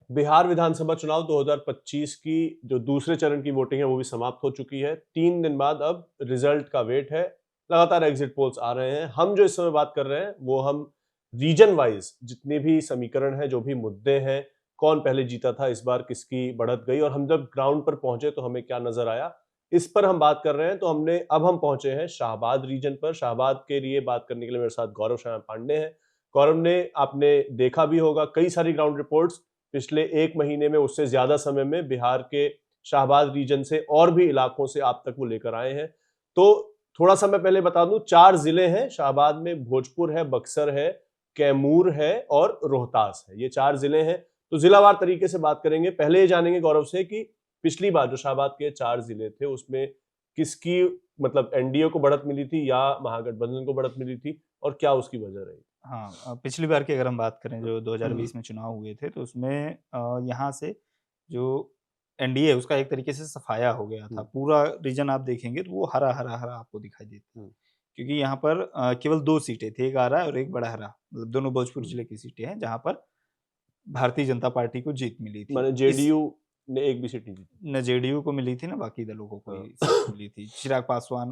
बिहार विधानसभा चुनाव 2025 की जो दूसरे चरण की वोटिंग है वो भी समाप्त हो चुकी है। 3 दिन बाद अब रिजल्ट का वेट है। लगातार एग्जिट पोल्स आ रहे हैं। हम जो इस समय बात कर रहे हैं वो हम रीजन वाइज जितने भी समीकरण हैं, जो भी मुद्दे हैं, कौन पहले जीता था, इस बार किसकी बढ़त गई और हम जब ग्राउंड पर पहुंचे तो हमें क्या नजर आया, इस पर हम बात कर रहे हैं। तो हम पहुंचे हैं शाहबाद रीजन पर। शाहबाद के लिए बात करने के लिए मेरे साथ गौरव श्याम पांडे हैं। गौरव ने आपने देखा भी होगा कई सारी ग्राउंड रिपोर्ट्स पिछले 1 महीने में, उससे ज्यादा समय में बिहार के शाहबाद रीजन से और भी इलाकों से आप तक वो लेकर आए हैं। तो थोड़ा सा मैं पहले बता दूं, 4 जिले हैं शाहबाद में। भोजपुर है, बक्सर है, कैमूर है और रोहतास है। ये 4 जिले हैं। तो जिलावार तरीके से बात करेंगे। पहले ये जानेंगे गौरव से कि पिछली बार जो शाहबाद के 4 जिले थे उसमें किसकी, मतलब एनडीए को बढ़त मिली थी या महागठबंधन को बढ़त मिली थी और क्या उसकी वजह रही? हाँ, पिछली बार की अगर हम बात करें जो 2020 में चुनाव हुए थे तो उसमें यहाँ से जो एनडीए उसका एक तरीके से सफाया हो गया था। हम्म, पूरा रीजन आप देखेंगे तो वो हरा-हरा आपको दिखाई देता है। हम्म, क्योंकि यहाँ पर केवल 2 सीटें थी, एक आरा और एक बड़हरा। मतलब दोनों भोजपुर हम्म। जिले की सीटें हैं जहाँ पर भारतीय जनता पार्टी को जीत मिली थी। माने इस जेडीयू ने एक भी सीट नहीं जीती। न जेडीयू को मिली थी, ना बाकी दलों को कोई हाँ। सीट मिली थी। चिराग पासवान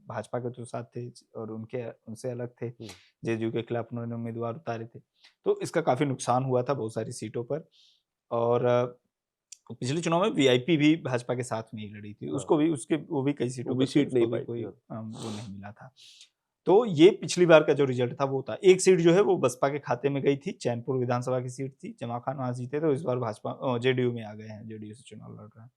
भाजपा के तो साथ थे और उनसे अलग थे। हम्म, जेडीयू के खिलाफ उन्होंने उम्मीदवार उतारे थे। तो इसका काफ़ी नुकसान हुआ था बहुत सारी सीटों पर और पिछले चुनाव में वीआईपी भी भाजपा के साथ में ही लड़ी थी। हाँ, उसको भी उसके वो भी कई वो सीटों भी पर थे, सीट नहीं उसको भी पाई थी। कोई हाँ। वो नहीं मिला था। तो ये पिछली बार का जो रिजल्ट था वो था। एक सीट जो है वो बसपा के खाते में गई थी, चैनपुर विधानसभा की सीट थी। जमा खान वहाँ जीते थे, इस बार जेडीयू में आ गए हैं, जेडीयू से चुनाव लड़ रहे हैं।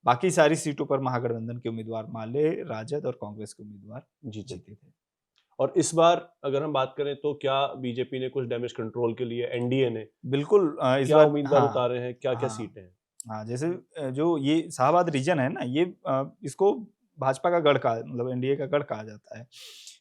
बाकी सारी सीटों पर महागठबंधन के उम्मीदवार माले, राजद और कांग्रेस के उम्मीदवार जीते थे। जीते थे। और इस बार अगर हम बात करें तो क्या बीजेपी ने कुछ डैमेज कंट्रोल के लिए, एनडीए ने बिल्कुल इस क्या बार उम्मीदवार हाँ, उतारे हैं, क्या क्या हाँ, सीटें हैं? हाँ, जैसे जो ये शाहाबाद रीजन है ना, ये इसको भाजपा का गढ़ कहा मतलब एनडीए का गढ़ कहा जाता है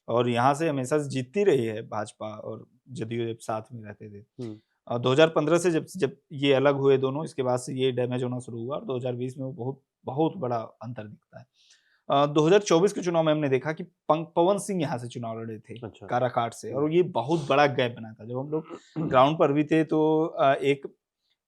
और यहाँ से हमेशा से जीतती रही है भाजपा और जदयू जब साथ में रहते थे। हम्म, 2015 से जब जब ये अलग हुए दोनों, इसके बाद से ये डैमेज होना शुरू हुआ और 2020 में वो बहुत बहुत बड़ा अंतर दिखता है। 2024 के चुनाव में हमने देखा कि पवन सिंह यहाँ से चुनाव लड़े थे, अच्छा। काराकाट से हम्म, और ये बहुत बड़ा गैप बना था। जब हम लोग ग्राउंड पर भी थे तो एक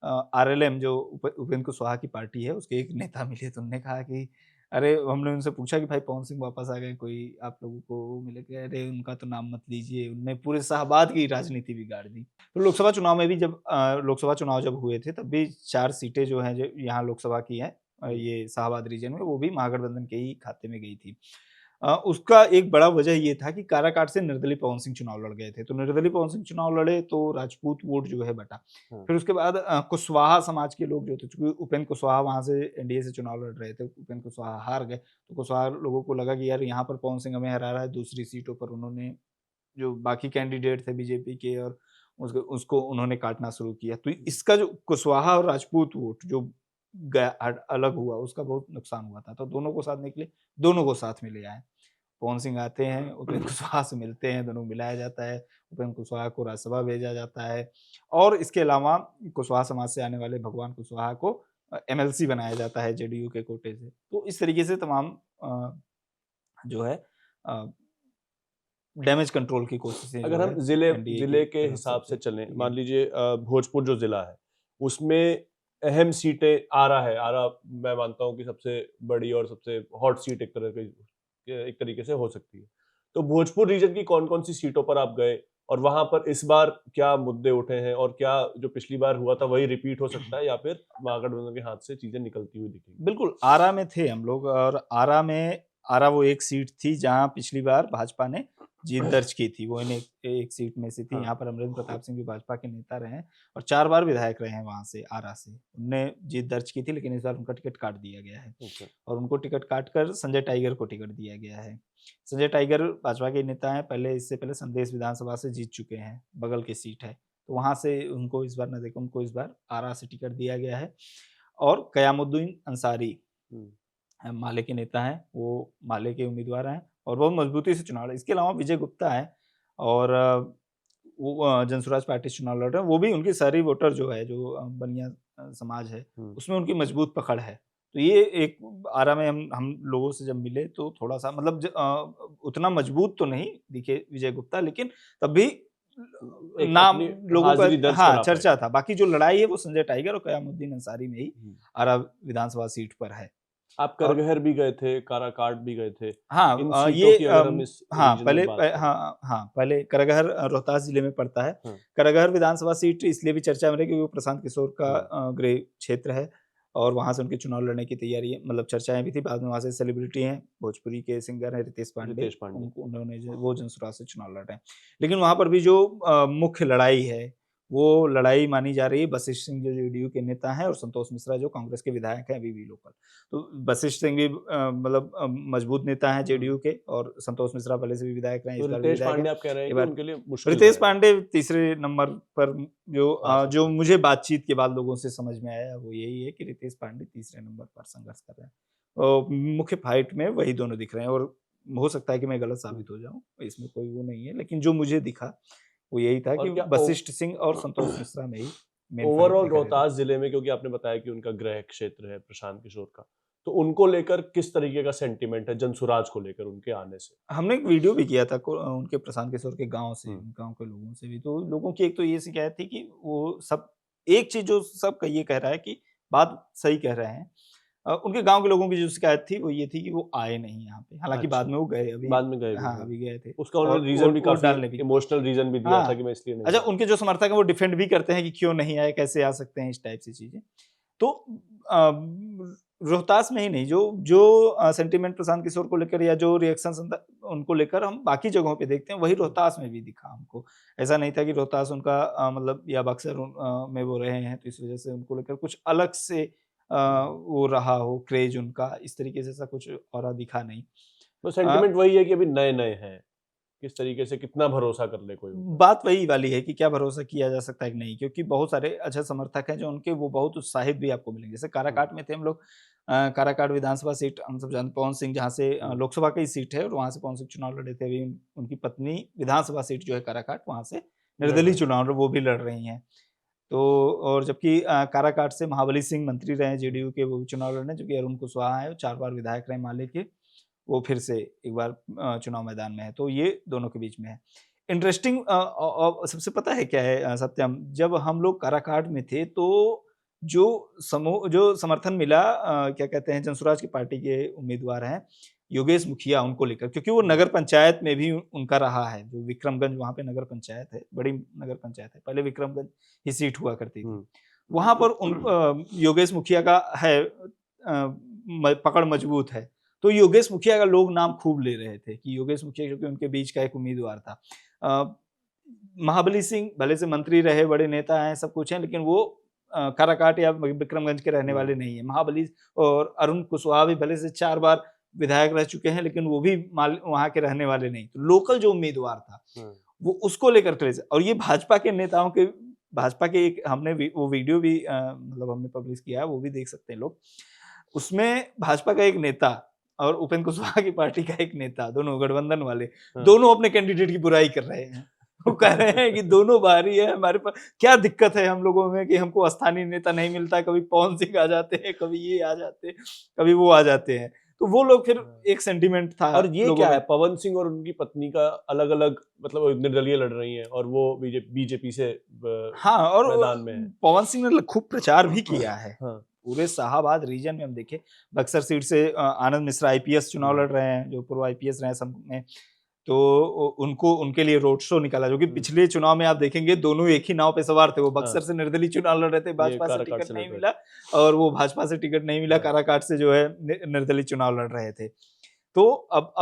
आरएलएम जो उपेंद्र कुशवाहा की पार्टी है, उसके एक नेता मिले तो उन्होंने कहा कि अरे हमने उनसे पूछा कि भाई पवन सिंह वापस आ गए, कोई आप लोगों को वो मिले? कि अरे उनका तो नाम मत लीजिए, उनने पूरे शाहबाद की राजनीति बिगाड़ दी। तो लोकसभा चुनाव में भी जब लोकसभा चुनाव जब हुए थे तब भी 4 सीटें जो हैं जो यहाँ लोकसभा की हैं हम्म, ये शाहबाद रीजन में वो भी महागठबंधन के ही खाते में गई थी। उसका एक बड़ा वजह ये था कि काराकाट से निर्दलीय पवन सिंह चुनाव लड़ गए थे। तो निर्दलीय पवन सिंह चुनाव लड़े तो राजपूत वोट जो है बटा। हाँ, फिर उसके बाद कुशवाहा समाज के लोग जो थे, चूँकि उपेंद्र कुशवाहा वहाँ से एनडीए से चुनाव लड़ रहे थे, उपेंद्र कुशवाहा हार गए, तो कुशवाहा लोगों को लगा कि यार यहाँ पर पवन सिंह हमें हरा रहा है, दूसरी सीटों पर उन्होंने जो बाकी कैंडिडेट थे बीजेपी के और उसको उसको उन्होंने काटना शुरू किया। तो इसका जो कुशवाहा और राजपूत वोट जो अलग हुआ, उसका बहुत नुकसान हुआ था। तो दोनों को साथ निकले, दोनों को साथ में ले आए। पवन सिंह आते हैं, उपेंद्र कुशवाहा से मिलते हैं, दोनों को मिलाया जाता है, उपेंद्र कुशवाहा को राज्यसभा भेजा जाता है और इसके अलावा कुशवाहा समाज से आने वाले भगवान कुशवाहा को एमएलसी बनाया जाता है जेडीयू के कोटे से। तो इस तरीके से तमाम जो है अ, डैमेज कंट्रोल की कोशिशें जो अगर है हम जिले एनडीए की जिले के तरफ से हिसाब से चलें, की मान गई। लीजिए भोजपुर जो जिला है उसमें अहम सीटें आरा है। आरा मैं मानता हूँ कि सबसे बड़ी और सबसे हॉट सीट एक तरीके से हो सकती है। तो भोजपुर रीजन की कौन कौन सी सीटों पर आप गए और वहां पर इस बार क्या मुद्दे उठे हैं और क्या जो पिछली बार हुआ था वही रिपीट हो सकता है या फिर महागठबंधन के हाथ से चीजें निकलती हुई दिखेंगी? बिल्कुल, आरा में थे हम लोग और आरा वो एक सीट थी जहाँ पिछली बार भाजपा ने जीत दर्ज की थी। वो इन एक एक सीट में से थी। हाँ। यहाँ पर अमरिंदर प्रताप सिंह भी भाजपा के नेता रहे हैं और 4 बार विधायक रहे हैं वहाँ से, आरा से। उनने जीत दर्ज की थी लेकिन इस बार उनका टिकट काट दिया गया है अच्छा। और उनको टिकट काटकर संजय टाइगर को टिकट दिया गया है। संजय टाइगर भाजपा के नेता हैं, इससे पहले संदेश विधानसभा से जीत चुके हैं, बगल की सीट है। तो वहाँ से उनको इस बार ना देखो, उनको इस बार आरा से टिकट दिया गया है और कयामुद्दीन अंसारी हम्म, माले के नेता हैं, वो माले के उम्मीदवार हैं और बहुत मजबूती से चुनाव लड़े। इसके अलावा विजय गुप्ता हैं और वो जनसुराज पार्टी से चुनाव लड़ रहे हैं। वो भी उनकी सारी वोटर जो है, जो बनिया समाज है, हम्म, उसमें उनकी मजबूत पकड़ है। तो ये एक आरा में हम लोगों से जब मिले तो थोड़ा-सा मतलब उतना मजबूत तो नहीं दिखे विजय गुप्ता, लेकिन तब भी एक नाम अपनी लोगों हाजिरी का दर्ज हाँ करा पाए। चर्चा था। बाकी जो लड़ाई है वो संजय टाइगर और कयामुद्दीन अंसारी में ही हुँ। आरा विधानसभा सीट पर है। आप और करगहर भी गए थे, काराकाट भी गए थे। हाँ इन सीटों ये की अगर हम इस हाँ रीजन पहले में बात करें। हाँ पहले करगहर रोहतास जिले में पड़ता है। हाँ, करगहर विधानसभा सीट इसलिए भी चर्चा में रही क्योंकि वो प्रशांत किशोर का हुँ, गृह क्षेत्र है और वहाँ से उनके चुनाव लड़ने की तैयारी है, मतलब चर्चाएं भी थी। बाद में वहाँ से सेलिब्रिटी हैं, भोजपुरी के सिंगर हैं रितेश पांडे, रितेश पांडे। उन्होंने वो जनसुराज से चुनाव लड़ रहे हैं। लेकिन वहाँ पर भी जो मुख्य लड़ाई है वो लड़ाई मानी जा रही है वशिष्ठ सिंह जो जेडीयू के नेता हैं और संतोष मिश्रा जो कांग्रेस के विधायक हैं अभी भी लोकल। तो वशिष्ठ सिंह भी मतलब मजबूत नेता हैं हुँ, जेडीयू के और संतोष मिश्रा पहले से भी विधायक रहे हैं, तो इस बार भी रितेश विधायक हैं। पांडे आप कह रहे हैं ये कि बार उनके लिए मुश्किल रितेश रहेगा, पांडे तीसरे नंबर पर आ जो सकते हैं। मुझे बातचीत के बाद लोगों से समझ में आया वो यही है कि रितेश पांडे तीसरे नंबर पर संघर्ष कर रहे हैं और मुख्य फाइट में वही दोनों दिख रहे हैं। और हो सकता है कि मैं गलत हुँ, साबित हो जाऊं, इसमें कोई वो नहीं है, लेकिन जो मुझे दिखा वो यही था और कि क्या ओ वशिष्ठ सिंह और संतोष मिश्रा में ही मेन फाइट ओवरऑल दिखाई दे रहा है। रोहतास जिले में, क्योंकि आपने बताया कि उनका गृह क्षेत्र है प्रशांत किशोर का, तो उनको लेकर किस तरीके का सेंटिमेंट है जनसुराज को लेकर उनके आने से? हमने एक वीडियो भी किया था उनके प्रशांत किशोर के गाँव से, हुँ, गाँव के लोगों से भी। तो लोगों की एक तो ये शिकायत थी कि वो सब एक चीज़ जो सबका ये कह रहा है कि बात सही कह रहे हैं। उनके गाँव के लोगों की जो शिकायत थी वो ये थी कि वो आए नहीं यहाँ पे। हालाँकि बाद अच्छा, में वो गए अभी। बाद में गए भी, हाँ, हाँ। अभी गए थे उसका और उन्होंने रीज़न भी वोट काफ़ी डालने भी। इमोशनल रीज़न भी दिया था हाँ, कि मैं इसलिए नहीं अच्छा आया। उनके जो समर्थक हैं वो डिफेंड भी करते हैं कि क्यों नहीं आए, कैसे आ सकते हैं, इस टाइप से चीज़ें। तो रोहतास में ही नहीं, जो जो सेंटीमेंट प्रशांत किशोर को लेकर या जो रिएक्शंस उनको लेकर हम बाकी जगहों पे देखते हैं, वही हुँ, रोहतास में भी दिखा हमको। ऐसा नहीं था कि रोहतास उनका मतलब या बक्सर में वो रहे हैं, तो इस वजह से उनको लेकर कुछ अलग से हुँ। वो रहा हो क्रेज़ उनका, इस तरीके से ऐसा कुछ औरा दिखा नहीं। तो अ सेंटिमेंट वही है कि अभी नए-नए हैं। किस तरीके से कितना भरोसा कर ले कोई उन पर? बात वही वाली है कि क्या भरोसा किया जा सकता है कि नहीं, क्योंकि बहुत सारे अच्छे समर्थक हैं जो उनके वो बहुत उत्साहित भी आपको मिलेंगे। जैसे हुँ, काराकाट में थे हम लोग। काराकाट विधानसभा सीट हम सब जानते, पवन सिंह जहाँ से हुँ, लोकसभा की सीट है और वहाँ से पवन सिंह चुनाव लड़े थे। अभी उनकी पत्नी विधानसभा सीट जो है काराकाट, वहाँ से लड़ निर्दलीय रहे हैं। चुनाव वो भी लड़ रही हैं। तो और जबकि काराकाट से महाबली सिंह मंत्री रहे हैं हुँ, जेडीयू के, वो भी चुनाव लड़ रहे हैं, जो कि अरुण कुशवाहा है, 4 बार विधायक रहे माले के। वो फिर से एक बार चुनाव मैदान में है, तो ये दोनों के बीच में है। इंटरेस्टिंग सबसे पता है क्या है सत्यम, जब हम लोग काराकाट में थे तो जो समर्थन मिला क्या कहते हैं जनसुराज की पार्टी के उम्मीदवार हैं, योगेश मुखिया, उनको लेकर, क्योंकि वो हुँ, नगर पंचायत में भी उनका रहा है, जो विक्रमगंज वहाँ पे नगर पंचायत है, बड़ी नगर पंचायत है, पहले विक्रमगंज ही सीट हुआ करती थी। हुँ। वहाँ पर योगेश मुखिया का है पकड़ मजबूत है। तो योगेश मुखिया का लोग नाम खूब ले रहे थे कि योगेश मुखिया, क्योंकि उनके बीच का एक उम्मीदवार था। अ, महाबली सिंह भले से मंत्री रहे, बड़े नेता हैं, सब कुछ हैं, लेकिन वो काराकाट या विक्रमगंज के रहने वाले हुँ, नहीं है। महाबली और अरुण कुशवाहा भी भले से 4 बार विधायक रह चुके हैं, लेकिन वो भी वहाँ के रहने वाले नहीं। तो लोकल जो उम्मीदवार था, हुँ। वो उसको लेकर क्रेज़ है। और ये भाजपा के नेताओं के, भाजपा के एक हमने वो वीडियो भी मतलब हमने पब्लिश किया है, वो भी देख सकते हैं लोग। उसमें भाजपा का एक नेता और उपेंद्र कुशवाहा की पार्टी का एक नेता, दोनों गठबंधन वाले, हाँ। दोनों अपने कैंडिडेट की बुराई कर रहे हैं। वो कह रहे हैं कि दोनों बाहरी है, हमारे पास क्या दिक्कत है हम लोगों में कि हमको स्थानीय नेता नहीं मिलता है, कभी पवन सिंह आ जाते हैं, कभी ये आ जाते हैं, कभी वो आ जाते हैं। तो वो लोग फिर हाँ। एक सेंटिमेंट था और ये लोगों क्या है, में। पवन सिंह और उनकी पत्नी का अलग-अलग, मतलब वो निर्दलीय लड़ रही हैं और वो बीजेपी से हाँ, और मैदान में है। पवन सिंह ने खूब प्रचार भी किया है। हाँ। पूरे शाहाबाद रीजन में हम देखें, बक्सर सीट से आनंद मिश्रा आईपीएस चुनाव हुँ, लड़ रहे हैं, जो पूर्व आईपीएस रहे हैं सब में। तो उनको उनके लिए रोड शो निकाला, जो कि हुँ। पिछले चुनाव में आप देखेंगे दोनों एक ही नाव पे सवार थे। वो हाँ, बक्सर से निर्दलीय चुनाव लड़ रहे थे, ये भाजपा से काराकाट टिकट से लड़ नहीं रहे मिला, थे। और वो भाजपा से टिकट नहीं मिला, हाँ। काराकाट से जो है निर्दलीय चुनाव लड़ रहे थे। तो अब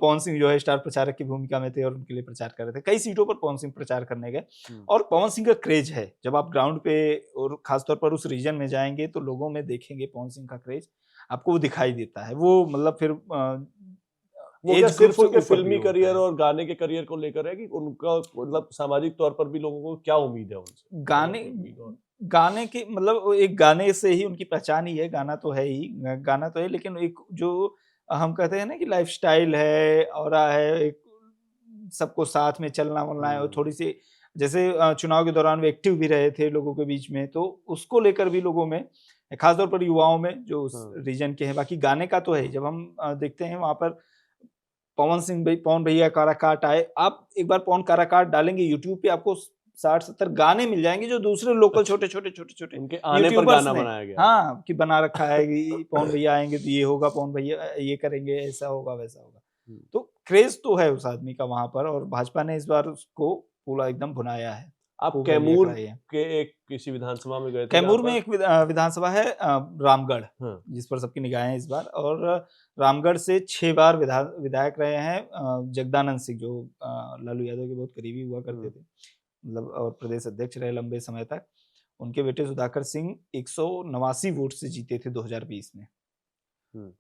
पवन सिंह जो है स्टार प्रचारक की भूमिका में थे और उनके लिए प्रचार कर रहे थे। कई सीटों पर पवन सिंह प्रचार करने गए हुँ। और पवन सिंह का क्रेज़ है। जब आप ग्राउंड पे और ख़ासतौर पर उस रीजन में जाएँगे तो लोगों में देखेंगे पवन सिंह का क्रेज़, आपको वो दिखाई देता है। वो मतलब फिर वो क्या ऐज ग्रुप सिर्फ़ से उनके ऊपर भी फ़िल्मी होता करियर है। और गाने के करियर को लेकर है कि उनका मतलब सामाजिक तौर पर भी लोगों को क्या उम्मीद है उनसे? अगर गाने कोई उम्मीद और गाने के मतलब वो एक गाने से ही उनकी पहचान ही है, गाना तो है ही, गाना तो है, लेकिन एक जो हम कहते हैं ना कि लाइफ़स्टाइल है, ऑरा है, एक सबको साथ में चलना-वलना है और हुँ। थोड़ी-सी जैसे चुनाव के दौरान वो एक्टिव भी रहे थे लोगों के बीच में, तो उसको लेकर भी लोगों में, खासतौर पर युवाओं में जो उस हाँ। रीजन के हैं, बाकी गाने का तो है ही। जब हम देखते हैं वहाँ पर पवन भैया काराकाट आए, आप एक बार पवन काराकाट डालेंगे यूट्यूब पे, आपको 60-70 गाने मिल जाएंगे जो दूसरे लोकल छोटे उनके आने पर यूट्यूबर्स गाना ने बनाया गया है। हाँ कि बना रखा है कि पवन भैया आएंगे तो ये होगा, पवन भैया ये करेंगे, ऐसा होगा वैसा होगा। हम्म। तो क्रेज तो है उस आदमी का वहां पर, और भाजपा ने इस बार उसको पूरा एकदम भुनाया है। आप खूब रैलियां कैमूर कराई है। के एक किसी विधानसभा में गए थे कैमूर में जहाँ एक विधानसभा है रामगढ़, हाँ, जिस पर सबकी निगाहें इस बार, और रामगढ़ से 6 बार विधायक रहे हैं जगदानंद सिंह, जो लालू यादव के बहुत करीबी हुआ करते थे, मतलब, और प्रदेश अध्यक्ष रहे लंबे समय तक। उनके बेटे सुधाकर सिंह 189 वोट से जीते थे 2020 में,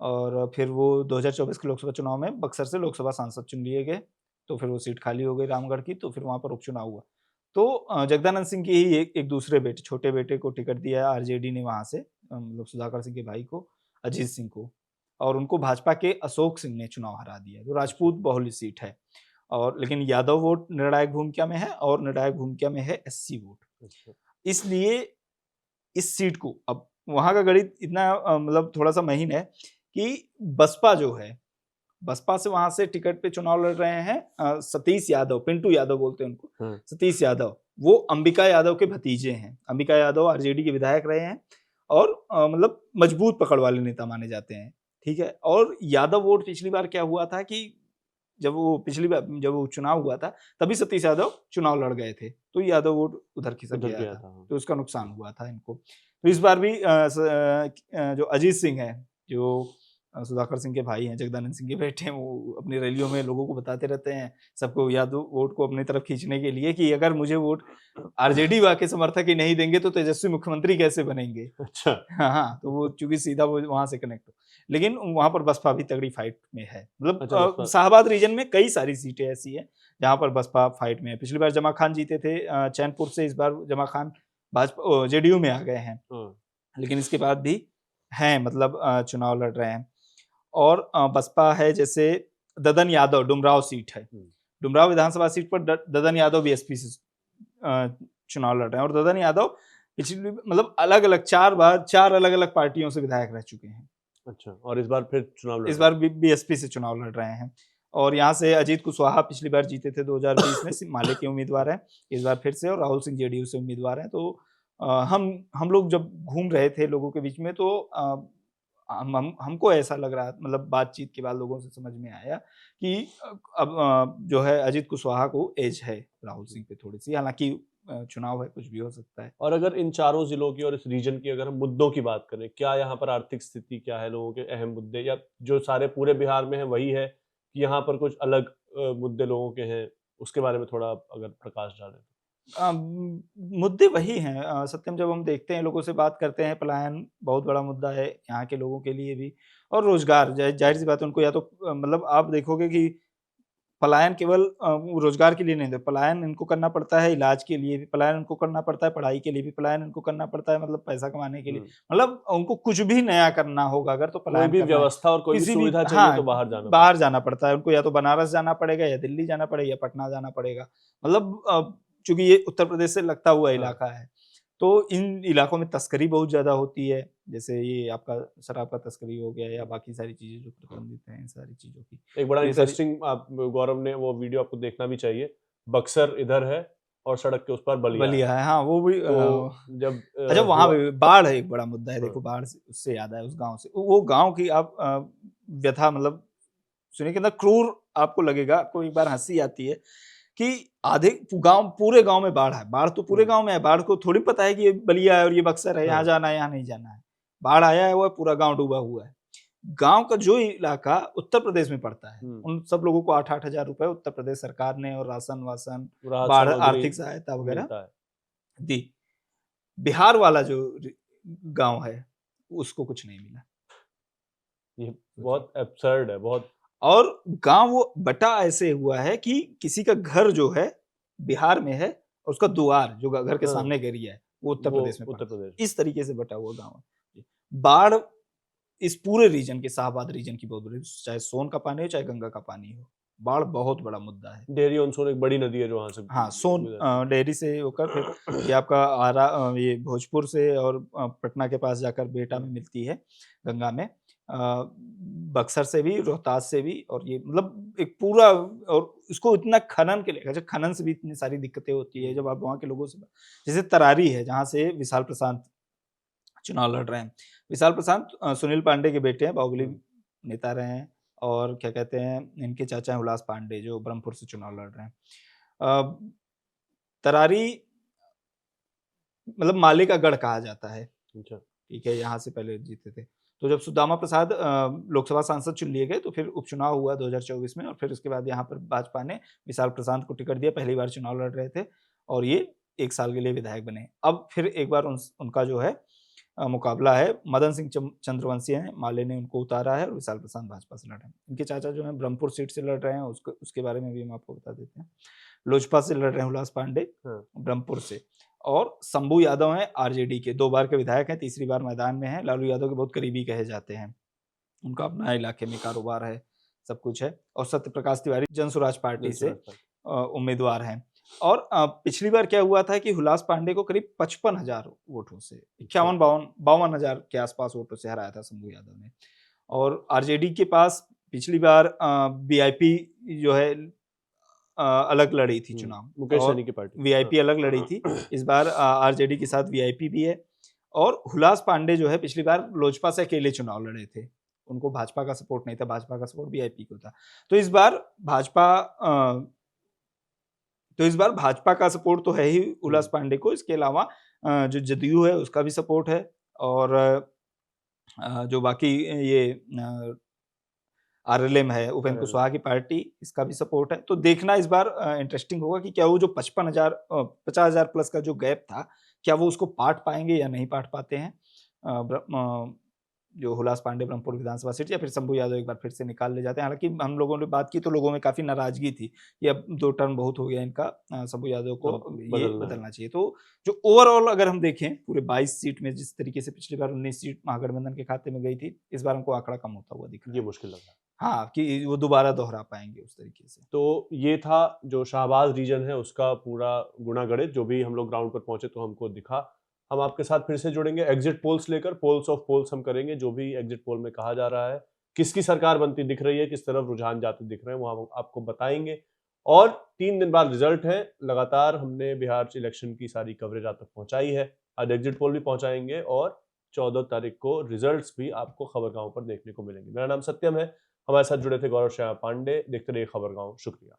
और फिर वो 2024 के लोकसभा चुनाव में बक्सर से लोकसभा सांसद चुन लिए गए, तो फिर वो सीट खाली हो गई रामगढ़ की, तो फिर वहां पर उपचुनाव हुआ। तो जगदानंद सिंह के ही एक दूसरे बेटे, छोटे बेटे को टिकट दिया आरजेडी ने वहां से, मतलब सुधाकर सिंह के भाई को, अजीत सिंह को, और उनको भाजपा के अशोक सिंह ने चुनाव हरा दिया। तो राजपूत बहुल सीट है, और लेकिन यादव वोट निर्णायक भूमिका में है, और निर्णायक भूमिका में है एससी वोट। इसलिए इस सीट को अब वहां का गणित इतना मतलब थोड़ा सा महीन है कि बसपा जो है, बसपा से वहां से टिकट पे चुनाव लड़ रहे हैं सतीश यादव, पिंटू यादव बोलते हैं उनको, सतीश यादव, वो अंबिका यादव के भतीजे हैं। अंबिका यादव आरजेडी के विधायक रहे हैं, और मतलब मजबूत पकड़ वाले नेता माने जाते हैं, ठीक है। और यादव वोट पिछली बार क्या हुआ था कि जब वो चुनाव हुआ था, तभी सतीश यादव चुनाव लड़ गए थे, तो यादव वोट उधर खिसक गया था, तो उसका नुकसान हुआ था इनको। तो इस बार भी जो अजीत सिंह है, जो सुधाकर सिंह के भाई हैं, जगदानंद सिंह के बेटे हैं, वो अपनी रैलियों में लोगों को बताते रहते हैं, सबको यादव वोट को अपनी तरफ खींचने के लिए, कि अगर मुझे वोट आरजेडी के समर्थक ही नहीं देंगे तो तेजस्वी मुख्यमंत्री कैसे बनेंगे। अच्छा, हाँ, तो वो चूंकि सीधा वो वहां से कनेक्ट हो, लेकिन वहां पर बसपा भी तगड़ी फाइट में है। मतलब शाहबाद रीजन में कई सारी सीटें ऐसी है जहां पर बसपा फाइट में है। पिछली बार जमा खान जीते थे चैनपुर से, इस बार जमा खान भाजपा जेडीयू में आ गए हैं, लेकिन इसके बाद भी हैं, मतलब चुनाव लड़ रहे हैं। और बसपा है जैसे ददन यादव, डुमराव सीट है, डुमराव विधानसभा सीट पर ददन यादव बीएसपी से चुनाव लड़ रहे हैं, और ददन यादव पिछली मतलब अलग अलग 4 अलग अलग पार्टियों से विधायक रह चुके हैं। अच्छा, और इस बार फिर चुनाव इस बार बीएसपी से चुनाव लड़ रहे हैं, और यहाँ से अजीत कुशवाहा पिछली बार जीते थे 2020 में, माले के उम्मीदवार हैं इस बार फिर से, और राहुल सिंह जेडीयू से उम्मीदवार हैं। तो हम लोग जब घूम रहे थे लोगों के बीच में, तो हमको ऐसा लग रहा, मतलब बातचीत के बाद लोगों से समझ में आया कि अब जो है अजीत कुशवाहा को एज है राहुल सिंह पे थोड़ी सी, हालांकि चुनाव है, कुछ भी हो सकता है। और अगर इन चारों जिलों की और इस रीजन की अगर हम मुद्दों की बात करें, क्या यहाँ पर आर्थिक स्थिति क्या है, लोगों के अहम मुद्दे, या जो सारे पूरे बिहार में है वही है, कि यहाँ पर कुछ अलग मुद्दे लोगों के हैं, उसके बारे में थोड़ा अगर प्रकाश डालें। मुद्दे वही हैं सत्यम, जब हम देखते हैं, लोगों से बात करते हैं, पलायन बहुत बड़ा मुद्दा है यहाँ के लोगों के लिए भी, और रोजगार, जाहिर सी बात है उनको, या तो मतलब आप देखोगे कि पलायन केवल रोजगार के लिए नहीं, पलायन इनको करना पड़ता है इलाज के लिए भी, पलायन इनको करना पड़ता है पढ़ाई के लिए भी, पलायन इनको करना पड़ता है मतलब पैसा कमाने के लिए, मतलब उनको कुछ भी नया करना होगा अगर, तो पलायन कोई भी व्यवस्था और कोई भी सुविधा चाहिए तो बाहर जाना पड़ता है उनको, या तो बनारस जाना पड़ेगा, या दिल्ली जाना पड़ेगा, या पटना जाना पड़ेगा। मतलब चूंकि ये उत्तर प्रदेश से लगता हुआ इलाका है, तो इन इलाकों में तस्करी बहुत ज्यादा होती है, जैसे ये आपका शराब का तस्करी हो गया, या बाकी सारी चीजें जो प्रतिबंधित हैं, इन सारी चीजों की। एक बड़ा इंटरेस्टिंग, आप गौरव ने वो वीडियो आपको देखना भी चाहिए, बक्सर इधर है और सड़क के उस पर बलिया है। हाँ, वो भी तो जब अच्छा, वहां भी बाढ़ एक बड़ा मुद्दा है। देखो, बाढ़ से उससे याद है, उस गांव से, वो गांव की आप व्यथा मतलब सुनिए, कितना क्रूर आपको लगेगा, आपको एक बार हंसी आती है कि आधे गांव, पूरे गांव में बाढ़ है, बाढ़ तो पूरे गांव में है, बाढ़ को थोड़ी पता है कि ये बलिया है और ये बक्सर है, यहाँ जाना है यहाँ नहीं जाना है, बाढ़ आया है, वो पूरा गांव डूबा हुआ है। गांव का जो इलाका उत्तर प्रदेश में पड़ता है, उन सब लोगों को 8-8 हजार रुपए उत्तर प्रदेश सरकार ने, और राशन वासन, बाढ़ आर्थिक सहायता वगैरह दी। बिहार वाला जो गांव है उसको कुछ नहीं मिला। ये बहुत एब्सर्ड है, बहुत। और गांव वो बटा ऐसे हुआ है कि किसी का घर जो है बिहार में है, और उसका द्वार जो घर के सामने एरिया है वो उत्तर प्रदेश में पड़ता है। इस तरीके से बटा हुआ गांव है। बाढ़ इस पूरे रीजन के, शाहबाद रीजन की बहुत बड़ी, चाहे सोन का पानी हो चाहे गंगा का पानी हो, बाढ़ बहुत बड़ा मुद्दा है। डेहरी ऑन सोन एक बड़ी नदी है जो वहां से, हाँ, सोन डेहरी से होकर फिर ये आपका आरा, ये भोजपुर से, और पटना के पास जाकर बेटा में मिलती है गंगा में, बक्सर से भी, रोहतास से भी, और ये मतलब एक पूरा, और इसको इतना खनन के लिए, अच्छा खनन से भी इतनी सारी दिक्कतें होती है जब आप वहाँ के लोगों से, जैसे तरारी है जहाँ से विशाल प्रशांत चुनाव लड़ रहे हैं। विशाल प्रशांत सुनील पांडे के बेटे हैं, बाहुबली नेता रहे हैं, और क्या कहते हैं, इनके चाचा हैं हुलास पांडे जो ब्रह्मपुर से चुनाव लड़ रहे हैं। अ, तरारी मतलब माले का गढ़ कहा जाता है, अच्छा। ठीक है, यहाँ से पहले जीते थे। तो जब सुदामा प्रसाद लोकसभा सांसद चुन लिए गए तो फिर उपचुनाव हुआ 2024 में, और फिर उसके बाद यहाँ पर भाजपा ने विशाल प्रशांत को टिकट दिया, पहली बार चुनाव लड़ रहे थे और ये 1 साल के लिए विधायक बने। अब फिर एक बार उनका जो है मुकाबला है, मदन सिंह चंद्रवंशी हैं, माले ने उनको उतारा है, और विशाल प्रशांत भाजपा से लड़ रहे हैं। इनके चाचा जो हैं ब्रह्मपुर सीट से लड़ रहे हैं, उसके बारे में भी हम आपको बता देते हैं। लोजपा से लड़ रहे हैं हुलास पांडे, हाँ। ब्रह्मपुर से, और शंभू यादव हैं आरजेडी के, 2 बार के विधायक हैं, तीसरी बार मैदान में हैं, लालू यादव के बहुत करीबी कहे जाते हैं। उनका अपना इलाके में कारोबार है, सब कुछ है, और सत्य प्रकाश तिवारी जन स्वराज पार्टी से उम्मीदवार हैं। और पिछली बार क्या हुआ था कि हुलास पांडे को करीब 55,000 वोटों से, 51-52,000 के आसपास वोटों से हराया था शंभू यादव ने। और आरजेडी के पास पिछली बार वीआईपी जो है अलग लड़ी थी चुनाव, मुकेश और सहनी की पार्टी वीआईपी अलग लड़ी थी। इस बार आरजेडी के साथ वीआईपी भी है, और हुलास पांडे जो है पिछली बार लोजपा से अकेले चुनाव लड़े थे, उनको भाजपा का सपोर्ट नहीं था, भाजपा का सपोर्ट वीआईपी को था। तो इस बार भाजपा का सपोर्ट तो है ही हुलास पांडे को, इसके अलावा जो जदयू है उसका भी सपोर्ट है, और जो बाकी ये आरएलएम है, उपेंद्र कुशवाहा की पार्टी, इसका भी सपोर्ट है। तो देखना इस बार इंटरेस्टिंग होगा कि क्या वो जो 50,000 प्लस का जो गैप था, क्या वो उसको पाट पाएंगे या नहीं पाट पाते हैं जो हुलास पांडे ब्रह्मपुर विधानसभा सीट, या फिर शंभू यादव एक बार फिर से निकाल ले जाते हैं। हालांकि हम लोगों ने बात की तो लोगों में काफी नाराजगी थी कि अब 2 टर्म बहुत हो गया इनका, शंभू यादव को ये बदलना चाहिए। तो जो ओवरऑल अगर हम देखें पूरे 22 सीट में, जिस तरीके से पिछली बार 19 सीट महागठबंधन के खाते में गई थी, इस बार हमको आंकड़ा कम होता हुआ दिख रहा है। ये मुश्किल लग रहा है। हाँ, कि वो दोबारा दोहरा पाएंगे उस तरीके से। तो ये था जो शाहबाज रीजन है उसका पूरा गुणागणित, जो भी हम लोग ग्राउंड पर पहुंचे तो हमको दिखा। हम आपके साथ फिर से जुड़ेंगे एग्जिट पोल्स लेकर, पोल्स ऑफ पोल्स हम करेंगे, जो भी एग्जिट पोल में कहा जा रहा है, किसकी सरकार बनती दिख रही है, किस तरफ रुझान जाते दिख रहे हैं, वो हम आपको बताएंगे। और 3 दिन बाद रिजल्ट है, लगातार हमने बिहार इलेक्शन की सारी कवरेज आप तक पहुंचाई है, आज एग्जिट पोल भी पहुंचाएंगे, और 14 तारीख को रिजल्ट्स भी आपको खबरगांव पर देखने को मिलेंगे। मेरा नाम सत्यम है, हमारे साथ जुड़े थे गौरव श्याम पांडे। देखते रहिए खबरगांव। शुक्रिया।